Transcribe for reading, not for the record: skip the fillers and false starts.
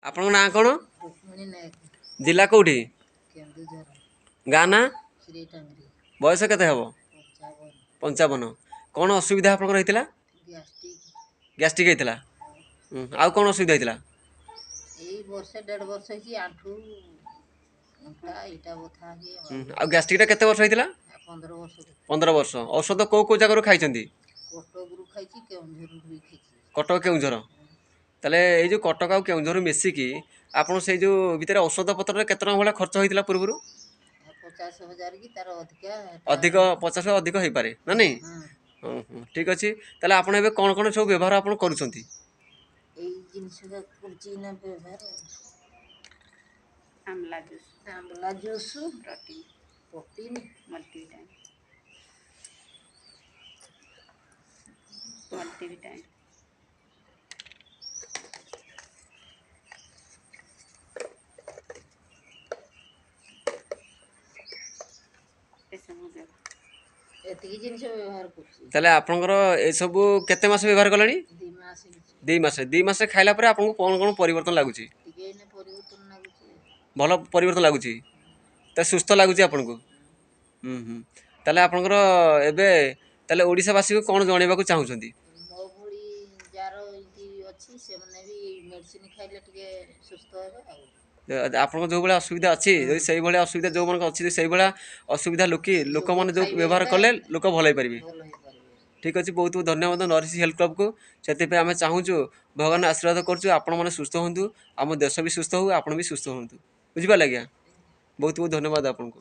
ଆପଣଙ୍କ ନାଁ କ'ଣ? रुक्मिणी नायक ଜିଲ୍ଲା କୋଉଠି? केन्दुझर ଗାଁ ନାଁ? श्री टांगरी ବୟସ କେତେ ହେବ? 55 55। କ'ଣ ଅସୁବିଧା ଆପଣଙ୍କର ହେଇଥିଲା? ଗ୍ୟାଷ୍ଟ୍ରିକ୍ ଗ୍ୟାଷ୍ଟ୍ରିକ୍ ହେଇଥିଲା। ଆଉ କ'ଣ ଅସୁବିଧା ହେଇଥିଲା? ଏଇ ବର୍ଷେ 1.5 ବର୍ଷ ହେଇଛି ଆଣ୍ଠୁ ଅଣ୍ଟା ଏଇଟା ବଥା ଆଉ ଗ୍ୟାଷ୍ଟ୍ରିକ୍ଟା କେତେ ବର୍ଷ ହେଇଥିଲା? 15 ବର୍ଷ 15 ବର୍ଷ। ଔଷଧ କେଉଁ କେଉଁ ଜାଗାରୁ ଖାଇଛନ୍ତି? କଟକରୁ ଖାଇଛି କେଉଁଝରରୁ ବି ଖାଇଛି। କଟକ କେଉଁଝର। ତାହେଲେ ଏଇ ଯେଉଁ କଟକ ଆଉ କେଉଁଝର ମିଶିକି ଆପଣ ସେଇ ଯେଉଁ ଭିତରେ ଔଷଧ ପତ୍ରରେ କେତେ ଟଙ୍କା ଭଳିଆ ଖର୍ଚ୍ଚ ହେଇଥିଲା ପୂର୍ବରୁ? 50,000 କି ତାର ଅଧିକ 50 ଅଧିକ ହେଇପାରେ ନା ନାଇଁ? ଠିକ୍ ଅଛି। ତାହେଲେ ଆପଣ ଏବେ କ'ଣ କ'ଣ ସବୁ ବ୍ୟବହାର ଆପଣ କରୁଛନ୍ତି? ଏଇ ଜିନିଷ କରୁଛି ନା ବ୍ୟବହାର ଆମ୍ବଲା ଜୁସ୍ ପ୍ରୋଟିନ୍ मल्टीविटामिन ଏତିକି ଜିନିଷ ବ୍ୟବହାର କରୁଛି। ତାହେଲେ ଆପଣଙ୍କର ଏସବୁ କେତେ ମାସ ବ୍ୟବହାର କଲେଣି? 2 ମାସ ହେଇଛି। 2 ମାସ। 2 ମାସ ଖାଇଲା ପରେ ଆପଣଙ୍କୁ କ'ଣ କ'ଣ ପରିବର୍ତ୍ତନ ଲାଗୁଛି? ଟିକେ ଏଇନେ ପରିବର୍ତ୍ତନ ଲାଗୁଛି। ଭଲ ପରିବର୍ତ୍ତନ ଲାଗୁଛି। ତା ସୁସ୍ଥ ଲାଗୁଛି ଆପଣଙ୍କୁ? ତାହେଲେ ଆପଣଙ୍କର ଏବେ ତାହେଲେ ଓଡ଼ିଶାବାସୀକୁ କ'ଣ ଜଣାଇବାକୁ ଚାହୁଁଛନ୍ତି? ମୋ ଭଳି ଯାହାର ଏମିତି ଅଛି ସେମାନେ ବି ମେଡ଼ିସିନ ଖାଇଲେ ଟିକେ ସୁସ୍ଥ ହେବେ ଆଉ। ଆପଣଙ୍କ ଯେଉଁଭଳିଆ ଅସୁବିଧା ଅଛି ଯଦି ସେଇଭଳିଆ ଅସୁବିଧା ଯେଉଁମାନଙ୍କ ଅଛି ସେଇଭଳିଆ ଅସୁବିଧା ଲୋକମାନେ ଯେଉଁ ବ୍ୟବହାର କଲେ ଲୋକ ଭଲ ହେଇପାରିବେ। ଠିକ୍ ଅଛି। ବହୁତ ବହୁତ ଧନ୍ୟବାଦ ନରିଶ୍ ହେଲ୍ଥ କ୍ଲବ୍କୁ। ସେଥିପାଇଁ ଆମେ ଚାହୁଁଛୁ ଭଗବାନ ଆଶୀର୍ବାଦ କରୁଛୁ ଆପଣମାନେ ସୁସ୍ଥ ହୁଅନ୍ତୁ, ଆମ ଦେଶ ବି ସୁସ୍ଥ ହଉ, ଆପଣ ବି ସୁସ୍ଥ ହୁଅନ୍ତୁ। ବୁଝିପାରିଲେ ଆଜ୍ଞା? ବହୁତ ବହୁତ ଧନ୍ୟବାଦ ଆପଣଙ୍କୁ।